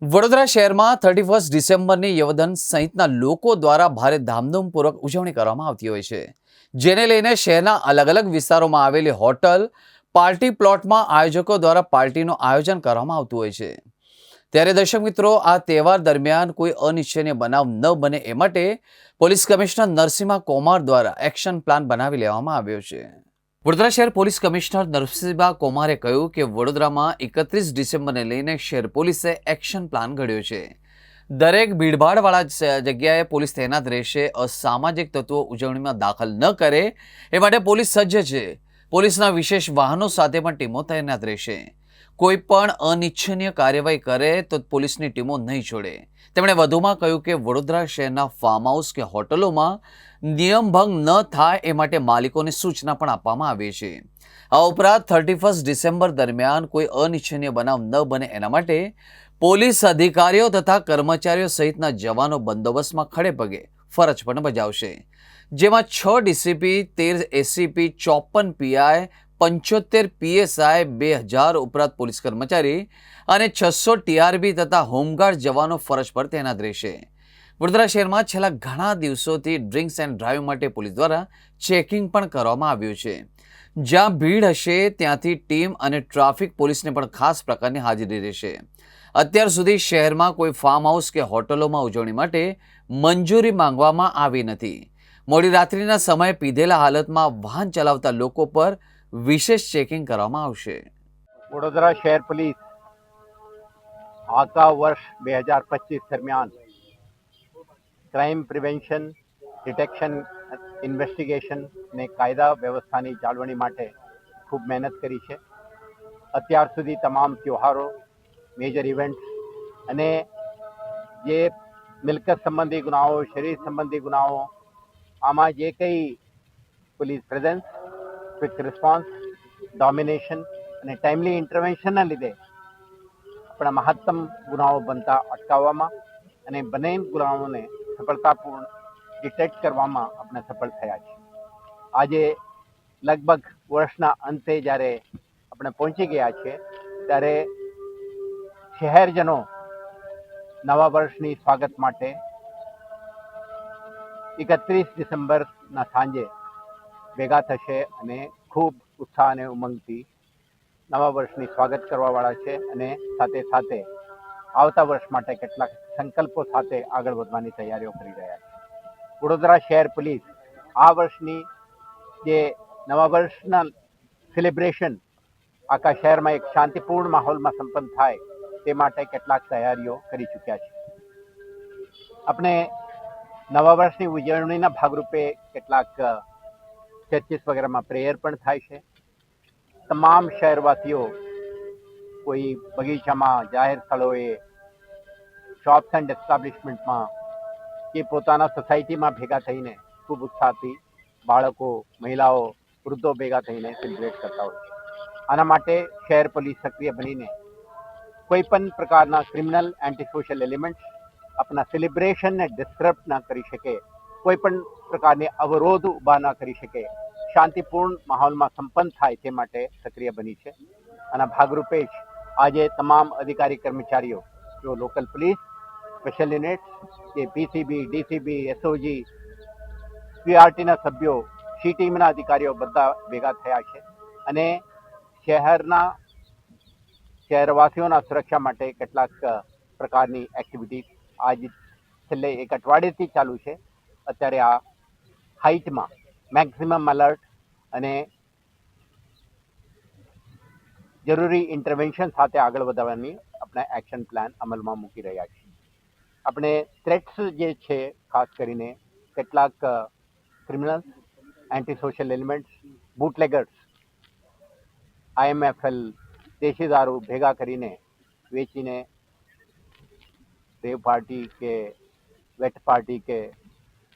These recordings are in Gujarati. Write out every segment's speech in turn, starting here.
વડોદરા શહેરમાં 31 ડિસેમ્બરની યવદન સહિતના લોકો દ્વારા ભારે ધામધૂમપૂર્વક ઉજવણી કરવામાં આવતી હોય છે, જેને લઈને શહેરના અલગ અલગ વિસ્તારોમાં આવેલી હોટલ, પાર્ટી પ્લોટમાં આયોજકો દ્વારા પાર્ટીનું આયોજન કરવામાં આવતું હોય છે। ત્યારે દર્શક મિત્રો, આ તહેવાર દરમિયાન કોઈ અનિચ્છનીય બનાવ ન બને એ માટે પોલીસ કમિશનર નરસિંહા કોમાર દ્વારા એક્શન પ્લાન બનાવી લેવામાં આવ્યો છે। વડોદરા શહેર પોલીસ કમિશનર નરસિંહા કોમારે કહ્યું કે વડોદરામાં 31 ડિસેમ્બરને લઈને શહેર પોલીસે એક્શન પ્લાન ઘડ્યો છે। દરેક ભીડભાડવાળા જગ્યાએ પોલીસ તૈનાત રહેશે। અસામાજિક તત્વો ઉજવણીમાં દાખલ ન કરે એ માટે પોલીસ સજ્જ છે। પોલીસના વિશેષ વાહનો સાથે પણ ટીમો તૈનાત રહેશે। કોઈ પણ અનિચ્છનીય કાર્યવાહી કરે તો પોલીસની ટીમો નહીં છોડે। તેમણે વધુમાં કહ્યું કે વડોદરા શહેરના ફાર્મ હાઉસ કે હોટલોમાં નિયમભંગ ન થાય એ માટે માલિકોને સૂચના પણ આપવામાં આવી છે। આ ઉપરાંત 31 ડિસેમ્બર દરમિયાન કોઈ અનિચ્છનીય બનાવ ન બને એના માટે પોલીસ અધિકારીઓ તથા કર્મચારીઓ સહિતના જવાનો બંદોબસ્તમાં ખડે પગે ફરજ પણ બજાવશે, જેમાં 6 ડીસીપી, 13 એસીપી, 54 પીઆઈ, 75 પીએસઆઈ, 2000 ઉપરાંત પોલીસ કર્મચારી અને 600 ટીઆરબી તથા હોમગાર્ડ જવાનો ફરજ પર તૈનાત રહેશે। વડોદરા શહેરમાં છેલ્લા ઘણા દિવસોથી ડ્રિંક્સ એન્ડ ડ્રાઈવ માટે પોલીસ દ્વારા ચેકિંગ પણ કરવામાં આવ્યું છે। જ્યાં ભીડ હશે ત્યાંથી ટીમ અને ટ્રાફિક પોલીસને પણ ખાસ પ્રકારની હાજરી રહેશે। અત્યાર સુધી શહેરમાં કોઈ ફાર્મ હાઉસ કે હોટલોમાં ઉજવણી માટે મંજૂરી માંગવામાં આવી નથી। મોડી રાત્રિના સમયે પીધેલા હાલતમાં વાહન ચલાવતા લોકો પર વિશેષ ચેકિંગ કરવામાં આવશે। વડોદરા શહેર પોલીસ આખા વર્ષ 2025 દરમિયાન ક્રાઇમ પ્રિવેન્શન, ડિટેક્શન, ઇન્વેસ્ટિગેશન અને કાયદા વ્યવસ્થાની જાળવણી માટે ખૂબ મહેનત કરી છે। અત્યાર સુધી તમામ તહેવારો, મેજર ઇવેન્ટ્સ અને જે મિલકત સંબંધી ગુનાઓ, શરીર સંબંધી ગુનાઓ, આમાં જે કંઈ police presence, quick response, domination અને ટાઈમલી ઇન્ટરવેન્શનના લીધે આપણા મહત્તમ ગુનાઓ બનતા અટકાવવામાં અને બનેલ ગુનાઓને સફળતાપૂર્ણ ડિટેક્ટ કરવામાં આપણે સફળ થયા છીએ। આજે લગભગ વર્ષના અંતે જ્યારે આપણે પહોંચી ગયા છીએ ત્યારે શહેરજનો નવા વર્ષની સ્વાગત માટે 31 ડિસેમ્બરના સાંજે ભેગા થશે અને ખૂબ ઉત્સાહ અને ઉમંગથી નવા વર્ષની સ્વાગત કરવાવાળા છે અને સાથે સાથે આવતા વર્ષ માટે કેટલાક સંકલ્પો સાથે આગળ વધવાની તૈયારીઓ કરી રહ્યા છે। વડોદરા શહેર પોલીસ આ વર્ષની જે નવા વર્ષના સેલિબ્રેશન આખા શહેરમાં એક શાંતિપૂર્ણ માહોલમાં સંપન્ન થાય તે માટે કેટલાક તૈયારીઓ કરી ચૂક્યા છે। આપણે નવા વર્ષની ઉજવણીના ભાગરૂપે કેટલાક ચર્ચિસ વગેરેમાં પ્રેયર પણ થાય છે। તમામ શહેરવાસીઓ કોઈ બગીચામાં, જાહેર સ્થળોએ, શોપ્સ એન્ડ એસ્ટાબ્લિશમેન્ટમાં કે પોતાના સોસાયટીમાં ભેગા થઈને ખૂબ ઉત્સાહથી બાળકો, મહિલાઓ, વૃદ્ધો ભેગા થઈને સેલિબ્રેટ કરતા હોય છે। આના માટે શહેર પોલીસ સક્રિય બનીને કોઈ પણ પ્રકારના ક્રિમિનલ એન્ટી સોશિયલ એલિમેન્ટ્સ આપણા સેલિબ્રેશનને ડિસ્ટર્બ ના કરી શકે, કોઈ પણ પ્રકારની અવરોધ ઊભા ના કરી શકે, શાંતિપૂર્ણ માહોલમાં સંપન્ન થાય તે માટે સક્રિય બની છે। આના ભાગરૂપે જ આજે તમામ અધિકારી કર્મચારીઓ, જો લોકલ પોલીસ, સ્પેશિયલ યુનિટ્સ કે પીસીબી, ડીસીબી, એસઓજી, પીઆરટીના સભ્યો, સી ટીમના અધિકારીઓ બધા ભેગા થયા છે અને શહેરવાસીઓના સુરક્ષા માટે કેટલાક પ્રકારની એક્ટિવિટી આજ છેલ્લે એક અઠવાડિયેથી ચાલુ છે। અત્યારે આ હાઇટમાં મેક્સિમમ એલર્ટ અને જરૂરી ઇન્ટરવેન્શન સાથે આગળ વધવાની આપણે એક્શન પ્લાન અમલમાં મૂકી રહ્યા છીએ। આપણે થ્રેટ્સ જે છે, ખાસ કરીને કેટલાક criminals, antisocial elements, bootleggers, IMFL, દેશી દારૂ ભેગા કરીને વેચીને રેવ પાર્ટી કે વેટ પાર્ટી કે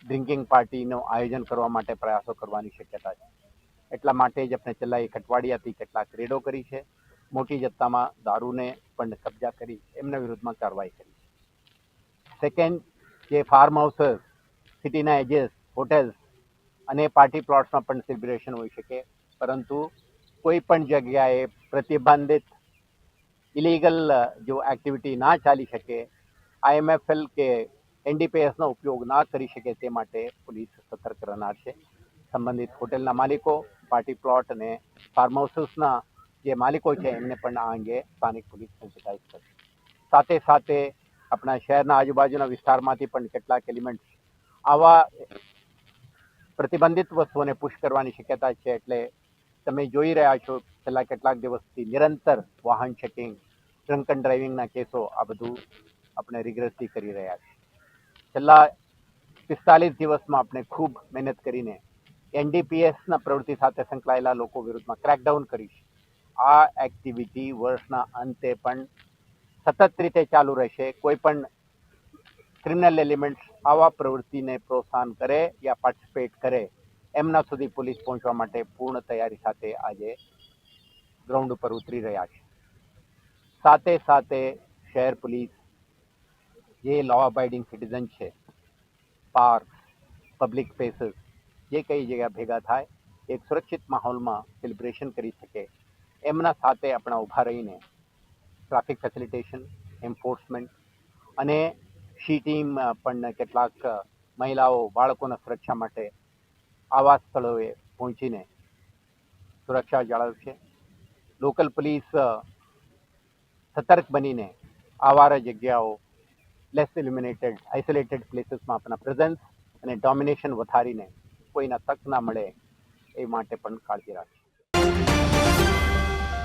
ડ્રિંકિંગ પાર્ટીનું આયોજન કરવા માટે પ્રયાસો કરવાની શક્યતા છે। એટલા માટે જ આપણે છેલ્લા એક અઠવાડિયાથી કેટલાક રેડો કરી છે। મોટી જથ્થામાં દારૂને પણ કબજા કરી એમના વિરુદ્ધમાં કાર્યવાહી કરી છે। સેકન્ડ, જે ફાર્મ હાઉસીસ, સિટીના એજેસ, હોટેલ્સ અને પાર્ટી પ્લોટ્સમાં પણ સેલિબ્રેશન હોઈ શકે, પરંતુ કોઈ પણ જગ્યાએ પ્રતિબંધિત ઇલીગલ જો એક્ટિવિટી ના ચાલી શકે, IMFL કે NDPSનો ઉપયોગ ના કરી શકે તે માટે પોલીસ સતર્ક રહેનાર છે. સંબંધિત હોટેલના માલિકો, પાર્ટી પ્લોટ અને ફાર્મ હાઉસીસના જે માલિકો છે એમને પણ આ અંગે સ્થાનિક પોલીસ સેન્સિટાઇઝ કરશે. સાથે સાથે આપણા શહેરના આજુબાજુના વિસ્તારમાંથી પણ કેટલાક એલિમેન્ટ્સ આવા પ્રતિબંધિત વસ્તુઓને પુશ કરવાની શક્યતા છે. એટલે તમે જોઈ રહ્યા છો છેલ્લા કેટલાક દિવસથી નિરંતર વાહન ચેકિંગ, ડ્રંક એન્ડ ડ્રાઇવિંગના કેસો આ બધું આપણે રિગ્રેસથી કરી રહ્યા છે. છેલ્લા 45 દિવસમાં આપણે ખૂબ મહેનત કરીને NDPSના પ્રવૃત્તિ સાથે સંકળાયેલા લોકો વિરુદ્ધમાં ક્રેકડાઉન કરી છે. આ એક્ટિવિટી વર્ષના અંતે પણ સતત રીતે ચાલુ રહેશે. કોઈ પણ ક્રિમિનલ એલિમેન્ટ્સ આવા પ્રવૃત્તિને પ્રોત્સાહન કરે યા પાર્ટિસિપેટ કરે એમના સુધી પોલીસ પહોંચવા માટે પૂર્ણ તૈયારી સાથે આજે ગ્રાઉન્ડ ઉપર ઉતરી રહ્યા છે. સાથે સાથે શહેર પોલીસ જે લો અબાઇડિંગ સિટીઝન છે, પાર્ક, પબ્લિક પ્લેસીસ, જે કઈ જગ્યા ભેગા થાય એક સુરક્ષિત માહોલમાં સેલિબ્રેશન કરી શકે એમના સાથે આપણા ઊભા રહીને ટ્રાફિક ફેસિલિટેશન, એન્ફોર્સમેન્ટ અને શી ટીમ પણ કેટલાક મહિલાઓ, બાળકોના સુરક્ષા માટે આવા સ્થળોએ પહોંચીને સુરક્ષા જાળવશે. લોકલ પોલીસ સતર્ક બનીને આવારા જગ્યાઓ, લેસ ઇલ્યુમિનેટેડ, આઇસોલેટેડ પ્લેસીસમાં આપણા પ્રેઝન્સ અને ડોમિનેશન વધારીને કોઈના તક ના મળે એ માટે પણ કાળજી રાખશે.